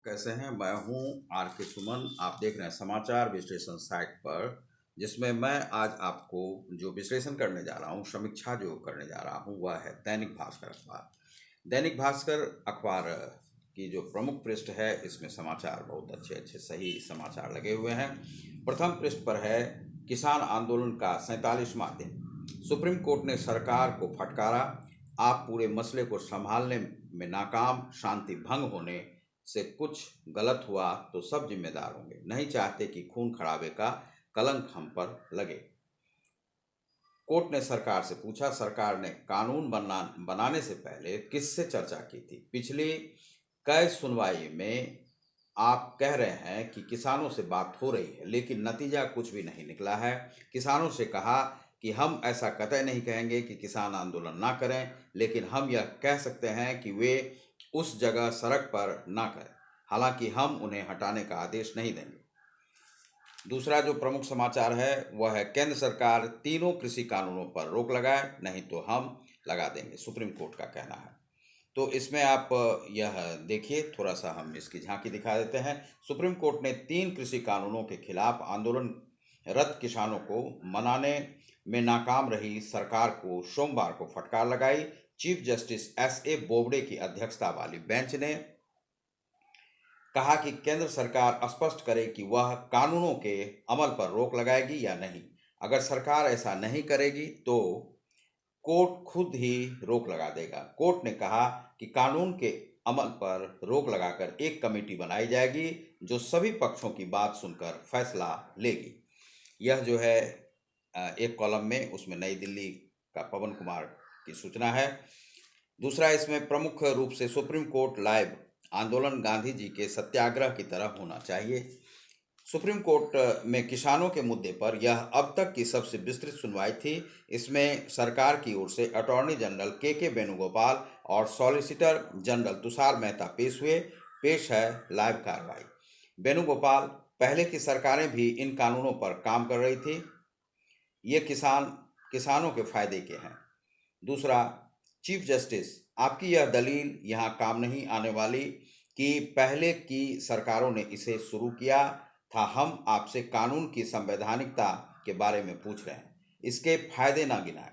कैसे हैं? मैं हूं आर के सुमन। आप देख रहे हैं समाचार विश्लेषण साइट पर, जिसमें मैं आज आपको जो विश्लेषण करने जा रहा हूं, समीक्षा जो करने जा रहा हूं, वह है दैनिक भास्कर अखबार। दैनिक भास्कर अखबार की जो प्रमुख पृष्ठ है, इसमें समाचार बहुत अच्छे अच्छे सही समाचार लगे हुए हैं। प्रथम पृष्ठ पर है किसान आंदोलन का 47वां दिन, सुप्रीम कोर्ट ने सरकार को फटकारा, आप पूरे मसले को संभालने में नाकाम, शांति भंग होने से कुछ गलत हुआ तो सब जिम्मेदार होंगे, नहीं चाहते कि खून खराबे का कलंक हम पर लगे। कोर्ट ने सरकार से पूछा, सरकार ने कानून बनाने से पहले किससे चर्चा की थी? पिछली कई सुनवाई में आप कह रहे हैं कि किसानों से बात हो रही है, लेकिन नतीजा कुछ भी नहीं निकला है। किसानों से कहा कि हम ऐसा कतई नहीं कहेंगे कि किसान आंदोलन ना करें, लेकिन हम यह कह सकते हैं कि वे उस जगह सड़क पर ना करें, हालांकि हम उन्हें हटाने का आदेश नहीं देंगे। दूसरा जो प्रमुख समाचार है वह है केंद्र सरकार तीनों कृषि कानूनों पर रोक लगाए, नहीं तो हम लगा देंगे, सुप्रीम कोर्ट का कहना है। तो इसमें आप यह देखिए, थोड़ा सा हम इसकी झांकी दिखा देते हैं। सुप्रीम कोर्ट ने 3 कृषि कानूनों के खिलाफ आंदोलनरत किसानों को मनाने में नाकाम रही सरकार को सोमवार को फटकार लगाई। Chief justice एस.ए. बोबडे की अध्यक्षता वाली बेंच ने कहा कि केंद्र सरकार स्पष्ट करे कि वह कानूनों के अमल पर रोक लगाएगी या नहीं। अगर सरकार ऐसा नहीं करेगी तो कोर्ट खुद ही रोक लगा देगा। कोर्ट ने कहा कि कानून के अमल पर रोक लगाकर एक कमेटी बनाई जाएगी जो सभी पक्षों की बात सुनकर फैसला लेगी। यह जो है एक कॉलम में, उसमें नई दिल्ली का पवन कुमार की सूचना है। दूसरा, इसमें प्रमुख रूप से सुप्रीम कोर्ट लाइव आंदोलन गांधी जी के सत्याग्रह की तरह होना चाहिए। सुप्रीम कोर्ट में किसानों के मुद्दे पर यह अब तक की सबसे विस्तृत सुनवाई थी। इसमें सरकार की ओर से अटॉर्नी जनरल के वेणुगोपाल और सॉलिसिटर जनरल तुषार मेहता पेश हुए। पेश है लाइव कार्रवाई। वेणुगोपाल, पहले की सरकारें भी इन कानूनों पर काम कर रही थी, ये किसानों के फायदे के हैं। दूसरा, चीफ जस्टिस, आपकी यह दलील यहाँ काम नहीं आने वाली कि पहले की सरकारों ने इसे शुरू किया था। हम आपसे कानून की संवैधानिकता के बारे में पूछ रहे हैं, इसके फायदे ना गिनाएं।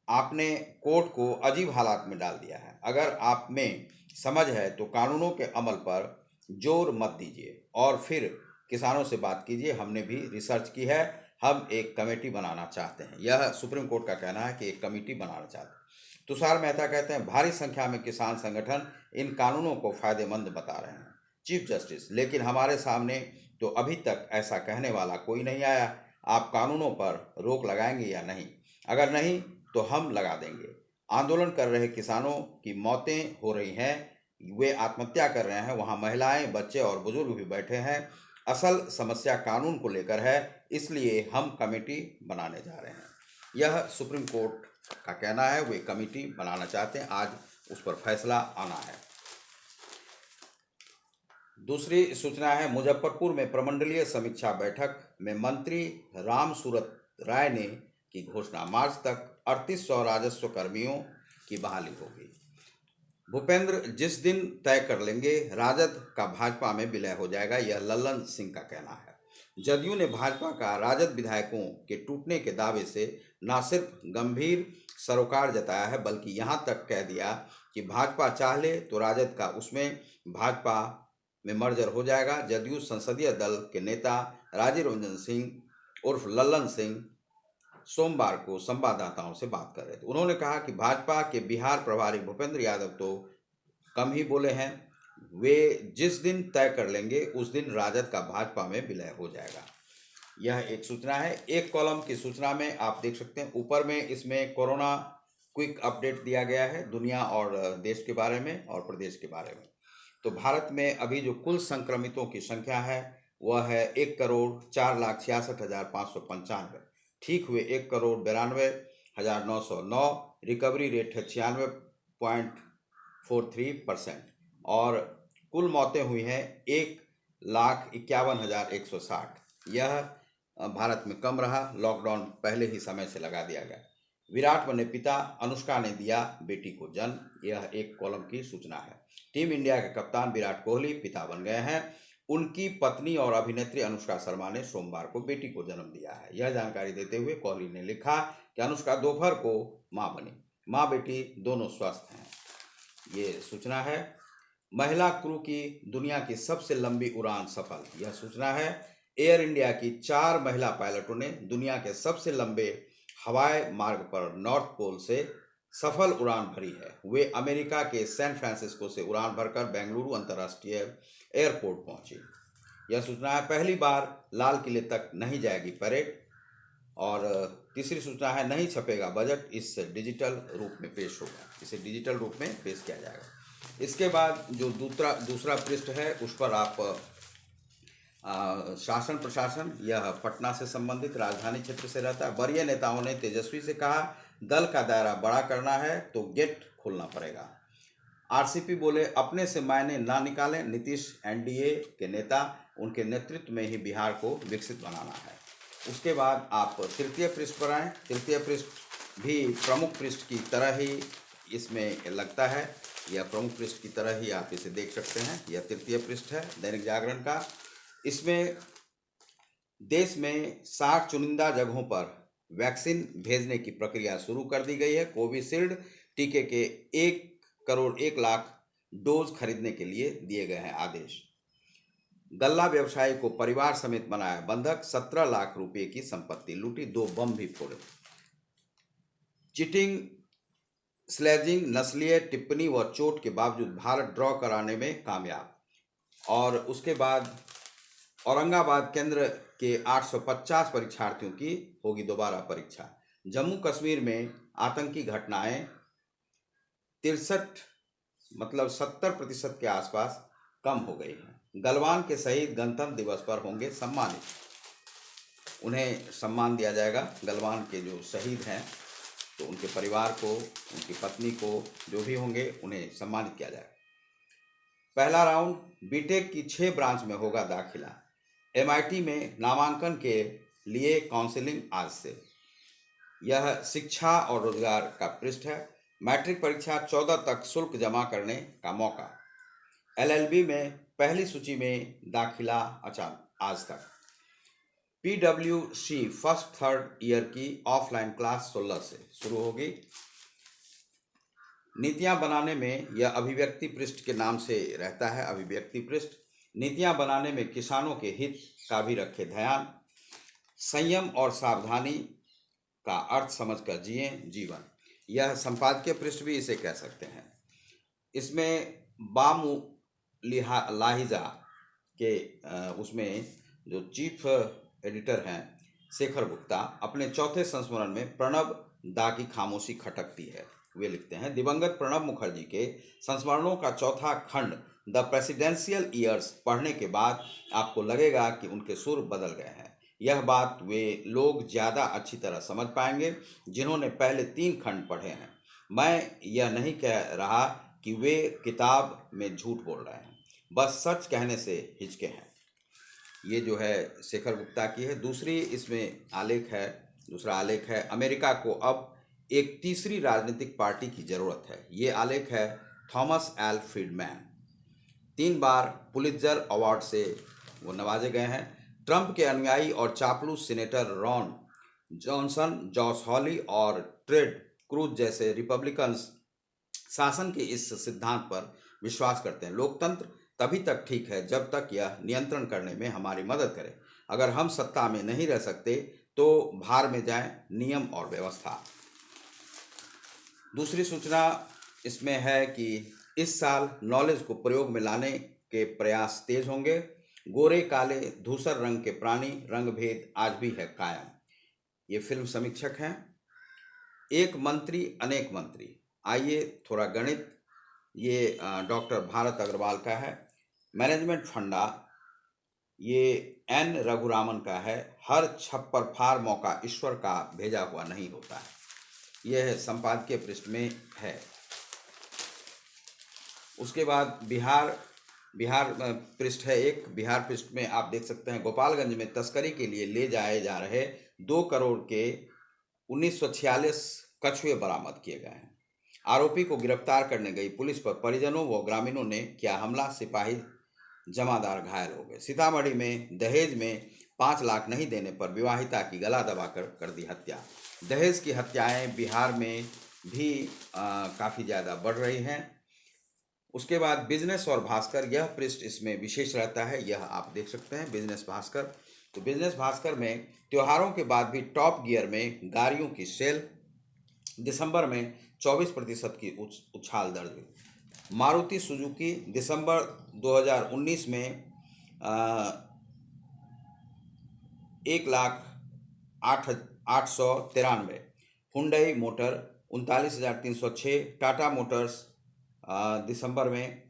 आपने कोर्ट को अजीब हालात में डाल दिया है। अगर आप में समझ है तो कानूनों के अमल पर जोर मत दीजिए और फिर किसानों से बात कीजिए। हमने भी रिसर्च की है, हम एक कमेटी बनाना चाहते हैं। यह सुप्रीम कोर्ट का कहना है कि एक कमेटी बनाना चाहते हैं। तुषार मेहता कहते हैं, भारी संख्या में किसान संगठन इन कानूनों को फायदेमंद बता रहे हैं। चीफ जस्टिस, लेकिन हमारे सामने तो अभी तक ऐसा कहने वाला कोई नहीं आया। आप कानूनों पर रोक लगाएंगे या नहीं? अगर नहीं तो हम लगा देंगे। आंदोलन कर रहे किसानों की मौतें हो रही हैं, वे आत्महत्या कर रहे हैं, वहाँ महिलाएं, बच्चे और बुजुर्ग भी बैठे हैं। असल समस्या कानून को लेकर है, इसलिए हम कमेटी बनाने जा रहे हैं। यह सुप्रीम कोर्ट का कहना है, वे कमेटी बनाना चाहते हैं, आज उस पर फैसला आना है। दूसरी सूचना है, मुजफ्फरपुर में प्रमंडलीय समीक्षा बैठक में मंत्री राम सूरत राय ने की घोषणा, मार्च तक 3800 राजस्व कर्मियों की बहाली होगी। भूपेंद्र जिस दिन तय कर लेंगे, राजद का भाजपा में विलय हो जाएगा, यह लल्लन सिंह का कहना है। जदयू ने भाजपा का राजद विधायकों के टूटने के दावे से न सिर्फ गंभीर सरोकार जताया है, बल्कि यहां तक कह दिया कि भाजपा चाह ले तो राजद का उसमें भाजपा में मर्जर हो जाएगा। जदयू संसदीय दल के नेता राजीव रंजन सिंह उर्फ लल्लन सिंह सोमवार को संवाददाताओं से बात कर रहे थे। उन्होंने कहा कि भाजपा के बिहार प्रभारी भूपेंद्र यादव तो कम ही बोले हैं, वे जिस दिन तय कर लेंगे उस दिन राजद का भाजपा में विलय हो जाएगा। यह एक सूचना है। एक कॉलम की सूचना में आप देख सकते हैं, ऊपर में इसमें कोरोना क्विक अपडेट दिया गया है, दुनिया और देश के बारे में और प्रदेश के बारे में। तो भारत में अभी जो कुल संक्रमितों की संख्या है वह है 1,04,66,595। ठीक हुए 1,92,909। रिकवरी रेट है 96.43%। और कुल मौतें हुई हैं 1,51,160। यह भारत में कम रहा, लॉकडाउन पहले ही समय से लगा दिया गया। विराट बने पिता, अनुष्का ने दिया बेटी को जन्म। यह एक कॉलम की सूचना है। टीम इंडिया के कप्तान विराट कोहली पिता बन गए हैं। उनकी पत्नी और अभिनेत्री अनुष्का शर्मा ने सोमवार को बेटी को जन्म दिया है। यह जानकारी देते हुए कोहली ने लिखा कि अनुष्का दोपहर को मां बनी। मां बेटी दोनों स्वस्थ हैं। ये सूचना है। महिला क्रू की दुनिया की सबसे लंबी उड़ान सफल। यह सूचना है। एयर इंडिया की 4 महिला पायलटों ने दुनिया के सबसे लंबे हवाई मार्ग पर नॉर्थ पोल से सफल उड़ान भरी है। वे अमेरिका के सैन फ्रांसिस्को से उड़ान भरकर बेंगलुरु अंतर्राष्ट्रीय एयरपोर्ट पहुंची। यह सूचना है। पहली बार लाल किले तक नहीं जाएगी परेड। और तीसरी सूचना है, नहीं छपेगा बजट, इस डिजिटल रूप में पेश होगा। इसे डिजिटल रूप में पेश किया जाएगा। इसके बाद जो दूसरा पृष्ठ है उस पर आप शासन प्रशासन, यह पटना से संबंधित राजधानी क्षेत्र से रहता है। वरीय नेताओं ने तेजस्वी से कहा, दल का दायरा बड़ा करना है तो गेट खोलना पड़ेगा। आरसीपी बोले, अपने से मायने ना निकालें। नीतीश एनडीए के नेता, उनके नेतृत्व में ही बिहार को विकसित बनाना है। उसके बाद आप तृतीय पृष्ठ पर आएँ। तृतीय पृष्ठ भी प्रमुख पृष्ठ की तरह ही इसमें लगता है। यह प्रमुख पृष्ठ की तरह ही आप इसे देख सकते हैं। यह तृतीय पृष्ठ है दैनिक जागरण का। इसमें देश में 60 चुनिंदा जगहों पर वैक्सीन भेजने की प्रक्रिया शुरू कर दी गई है। कोविशील्ड टीके के 1 करोड़ 1 लाख डोज खरीदने के लिए दिए गए हैं आदेश। गल्ला व्यवसायी को परिवार समेत बनाया बंधक, 17 लाख रुपए की संपत्ति लूटी, 2 बम भी फोड़े। चीटिंग, स्लेजिंग, नस्लीय टिप्पणी व चोट के बावजूद भारत ड्रॉ कराने में कामयाब। और उसके बाद औरंगाबाद केंद्र के 850 परीक्षार्थियों की होगी दोबारा परीक्षा। जम्मू कश्मीर में आतंकी घटनाएं 70% के आसपास कम हो गई हैं। गलवान के शहीद गणतंत्र दिवस पर होंगे सम्मानित। उन्हें सम्मान दिया जाएगा। गलवान के जो शहीद हैं तो उनके परिवार को, उनकी पत्नी को, जो भी होंगे उन्हें सम्मानित किया जाएगा। पहला राउंड बीटेक की 6 ब्रांच में होगा दाखिला। एमआईटी में नामांकन के लिए काउंसलिंग आज से। यह शिक्षा और रोजगार का पृष्ठ है। मैट्रिक परीक्षा 14 तक शुल्क जमा करने का मौका। एलएलबी में पहली सूची में दाखिला आज तक। पीडब्ल्यूसी फर्स्ट थर्ड ईयर की ऑफलाइन क्लास 16 से शुरू होगी। नीतियां बनाने में, यह अभिव्यक्ति पृष्ठ के नाम से रहता है, अभिव्यक्ति पृष्ठ। नीतियां बनाने में किसानों के हित का भी रखें ध्यान। संयम और सावधानी का अर्थ समझकर जिएं जीवन। यह संपादकीय पृष्ठ भी इसे कह सकते हैं। इसमें लाहिजा के उसमें जो चीफ एडिटर हैं शेखर गुप्ता, अपने चौथे संस्मरण में प्रणब दा की खामोशी खटकती है। वे लिखते हैं, दिवंगत प्रणब मुखर्जी के संस्मरणों का चौथा खंड द प्रेसिडेंशियल ईयर्स पढ़ने के बाद आपको लगेगा कि उनके सुर बदल गए हैं। यह बात वे लोग ज़्यादा अच्छी तरह समझ पाएंगे जिन्होंने पहले 3 खंड पढ़े हैं। मैं यह नहीं कह रहा कि वे किताब में झूठ बोल रहे हैं, बस सच कहने से हिचके हैं। ये जो है शेखर गुप्ता की है। दूसरा आलेख है अमेरिका को अब एक तीसरी राजनीतिक पार्टी की जरूरत है। ये आलेख है थॉमस एल फ्रीडमैन। 3 बार पुलित्जर अवार्ड से वो नवाजे गए हैं। ट्रंप के अनुयायी और चापलूस सीनेटर रॉन जॉनसन, जॉश हॉली और टेड क्रूज जैसे रिपब्लिकन्स शासन के इस सिद्धांत पर विश्वास करते हैं, लोकतंत्र तभी तक ठीक है जब तक यह नियंत्रण करने में हमारी मदद करे। अगर हम सत्ता में नहीं रह सकते तो भार में जाए नियम और व्यवस्था। दूसरी सूचना इसमें है कि इस साल नॉलेज को प्रयोग में लाने के प्रयास तेज होंगे। गोरे काले धूसर रंग के प्राणी, रंग भेद आज भी है कायम। ये फिल्म समीक्षक हैं। एक मंत्री अनेक मंत्री। आइए थोड़ा गणित, ये डॉक्टर भारत अग्रवाल का है। मैनेजमेंट फंडा, ये एन रघुरामन का है। हर छप्पर फार मौका ईश्वर का भेजा हुआ नहीं होता है। यह संपादकीय पृष्ठ में है। उसके बाद बिहार पृष्ठ है एक। बिहार पृष्ठ में आप देख सकते हैं, गोपालगंज में तस्करी के लिए ले जाए जा रहे 2 करोड़ के 1946 कछुए बरामद किए गए हैं। आरोपी को गिरफ्तार करने गई पुलिस पर परिजनों व ग्रामीणों ने किया हमला, सिपाही जमादार घायल हो गए। सीतामढ़ी में दहेज में 5 लाख नहीं देने पर विवाहिता की गला दबाकर कर दी हत्या। दहेज की हत्याएं बिहार में भी काफ़ी ज़्यादा बढ़ रही हैं। उसके बाद बिजनेस और भास्कर, यह पृष्ठ इसमें विशेष रहता है, यह आप देख सकते हैं बिजनेस भास्कर। तो बिजनेस भास्कर में त्योहारों के बाद भी टॉप गियर में गाड़ियों की सेल, दिसंबर में 24% की उछाल दर्ज हुई। मारुति सुजुकी दिसंबर 2019 में 1,08,893, हुंडई मोटर 39,306, टाटा मोटर्स दिसंबर में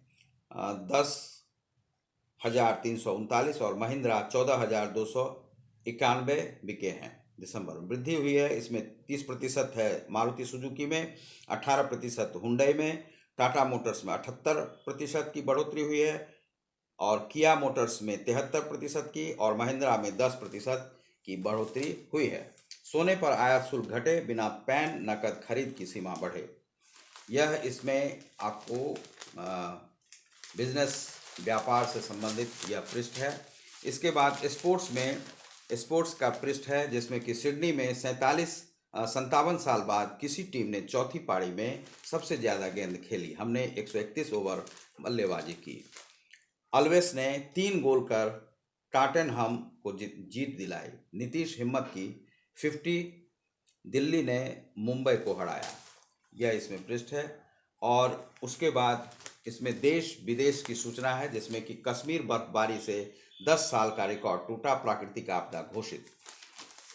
10,339 और महिंद्रा 14,291 बिके हैं दिसंबर में। वृद्धि हुई है, इसमें 30% है मारुति सुजुकी में, 18% हुंडई में, टाटा मोटर्स में 78% की बढ़ोतरी हुई है और किया मोटर्स में 73% की और महिंद्रा में 10% की बढ़ोतरी हुई है। सोने पर आयात शुल्क घटे, बिना पैन नकद खरीद की सीमा बढ़े। यह इसमें आपको बिजनेस व्यापार से संबंधित यह पृष्ठ है। इसके बाद स्पोर्ट्स का पृष्ठ है, जिसमें कि सिडनी में 57 साल बाद किसी टीम ने चौथी पारी में सबसे ज़्यादा गेंद खेली। हमने 131 ओवर बल्लेबाजी की। अल्वेस ने 3 गोल कर टॉटनहम को जीत दिलाई। नीतीश हिम्मत की 50, दिल्ली ने मुंबई को हराया। यह इसमें पृष्ठ है। और उसके बाद इसमें देश विदेश की सूचना है, जिसमें कि कश्मीर बर्फबारी से 10 साल का रिकॉर्ड टूटा, प्राकृतिक आपदा घोषित।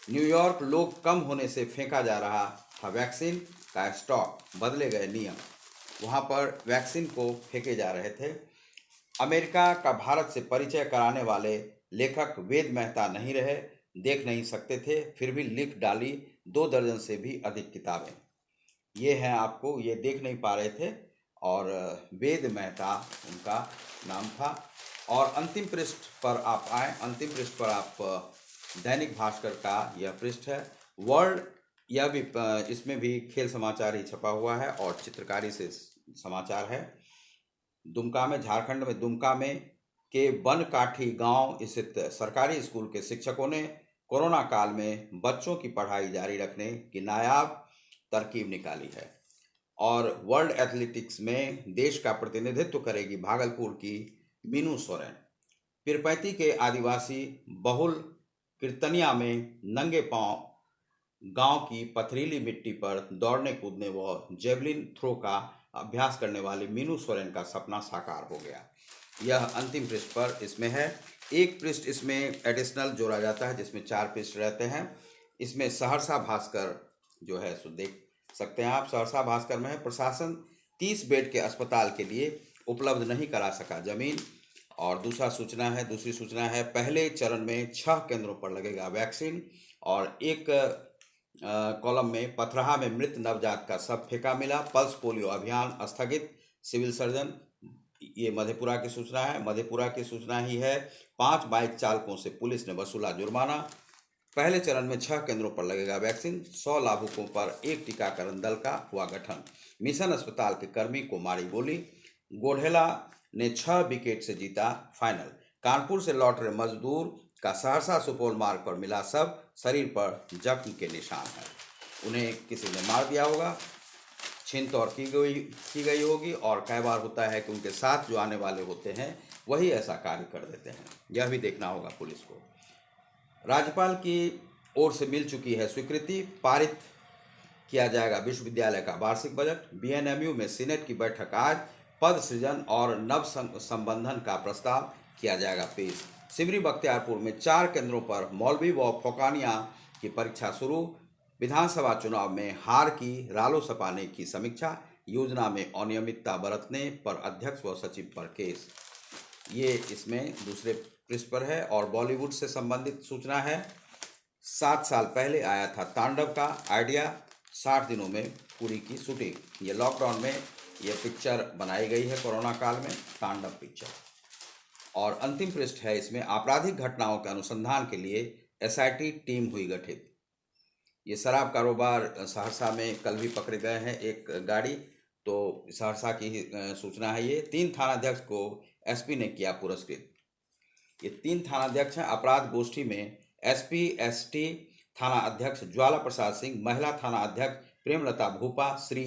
न्यूयॉर्क, लोग कम होने से फेंका जा रहा था वैक्सीन का स्टॉक, बदले गए नियम। वहाँ पर वैक्सीन को फेंके जा रहे थे। अमेरिका का भारत से परिचय कराने वाले लेखक वेद मेहता नहीं रहे, देख नहीं सकते थे, फिर भी लिख डाली 2 दर्जन से भी अधिक किताबें। ये हैं, आपको ये देख नहीं पा रहे थे, और वेद मेहता उनका नाम था। और अंतिम पृष्ठ पर आप आए, अंतिम पृष्ठ पर आप दैनिक भास्कर का यह पृष्ठ है। वर्ल्ड, यह भी इसमें भी खेल समाचार ही छपा हुआ है और चित्रकारी से समाचार है। दुमका में, झारखंड में दुमका में के बनकाठी गांव स्थित सरकारी स्कूल के शिक्षकों ने कोरोना काल में बच्चों की पढ़ाई जारी रखने की नायाब तरकीब निकाली है। और वर्ल्ड एथलेटिक्स में देश का प्रतिनिधित्व करेगी भागलपुर की मीनू सोरेन। पीरपैंती के आदिवासी बहुल कीर्तनिया में नंगे पांव गांव की पथरीली मिट्टी पर दौड़ने कूदने व जेवलिन थ्रो का अभ्यास करने वाली मीनू सोरेन का सपना साकार हो गया। यह अंतिम पृष्ठ पर इसमें है। एक पृष्ठ इसमें एडिशनल जोड़ा जाता है, जिसमें 4 पृष्ठ रहते हैं। इसमें सहरसा भास्कर जो है सो देख सकते हैं आप। सहरसा भास्कर में है, प्रशासन 30 बेड के अस्पताल के लिए उपलब्ध नहीं करा सका जमीन। और दूसरी सूचना है, पहले चरण में 6 केंद्रों पर लगेगा वैक्सीन। और एक कॉलम में पथराहा में मृत नवजात का शव फेंका मिला, पल्स पोलियो अभियान स्थगित, सिविल सर्जन। ये मधेपुरा की सूचना है। मधेपुरा की सूचना ही है, 5 बाइक चालकों से पुलिस ने वसूला जुर्माना। पहले चरण में 6 केंद्रों पर लगेगा वैक्सीन। 100 लाभुकों पर एक टीकाकरण दल का हुआ गठन। मिशन अस्पताल के कर्मी को मारी गोली। गोढ़ेला ने 6 विकेट से जीता फाइनल। कानपुर से लौट रहे मजदूर का सहरसा सुपौल मार्ग पर मिला शव, शरीर पर जख्म के निशान है। उन्हें किसी ने मार दिया होगा, छीन-तोड़ की गई होगी। और कई बार होता है कि उनके साथ जो आने वाले होते हैं वही ऐसा कार्य कर देते हैं। यह भी देखना होगा पुलिस को। राज्यपाल की ओर से मिल चुकी है स्वीकृति, पारित किया जाएगा विश्वविद्यालय का वार्षिक बजट। बीएनएमयू में सीनेट की बैठक आज, पद सृजन और नव संबंधन का प्रस्ताव किया जाएगा पेश। सिमरी बख्तियारपुर में 4 केंद्रों पर मौलवी व फोकानिया की परीक्षा शुरू। विधानसभा चुनाव में हार की रालोसपा ने की समीक्षा, योजना में अनियमितता बरतने पर अध्यक्ष व सचिव पर केस। ये इसमें दूसरे पृष्ठ पर है। और बॉलीवुड से संबंधित सूचना है, 7 साल पहले आया था तांडव का आइडिया, 60 दिनों में पूरी की शूटिंग। ये लॉकडाउन में ये पिक्चर बनाई गई है, कोरोना काल में, तांडव पिक्चर। और अंतिम पृष्ठ है, इसमें आपराधिक घटनाओं के अनुसंधान के लिए एसआईटी टीम हुई गठित। ये शराब कारोबार सहरसा में कल भी पकड़े गए हैं एक गाड़ी। तो सहरसा की ही सूचना है। ये 3 थानाध्यक्ष को एसपी ने किया पुरस्कृत। ये 3 थानाध्यक्ष हैं। अपराध गोष्ठी में एसपी एसटी थाना अध्यक्ष ज्वाला प्रसाद सिंह, महिला थाना अध्यक्ष प्रेमलता भूपा श्री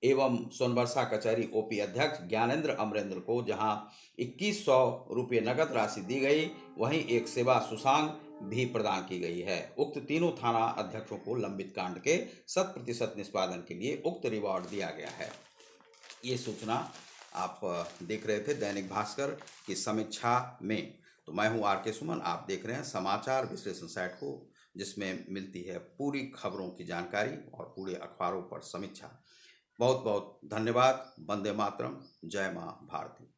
एवं सोनबरसा कचहरी ओपी अध्यक्ष ज्ञानेंद्र अमरेंद्र को जहां 2100 रुपये नगद राशि दी गई, वहीं एक सेवा सुशांग भी प्रदान की गई है। उक्त तीनों थाना अध्यक्षों को लंबित कांड के 100% निष्पादन के लिए उक्त रिवॉर्ड दिया गया है। ये सूचना आप देख रहे थे दैनिक भास्कर की समीक्षा में। तो मैं हूं आर के सुमन, आप देख रहे हैं समाचार विश्लेषण साइट को, जिसमें मिलती है पूरी खबरों की जानकारी और पूरे अखबारों पर समीक्षा। बहुत बहुत धन्यवाद। वंदे मातरम। जय मां भारती।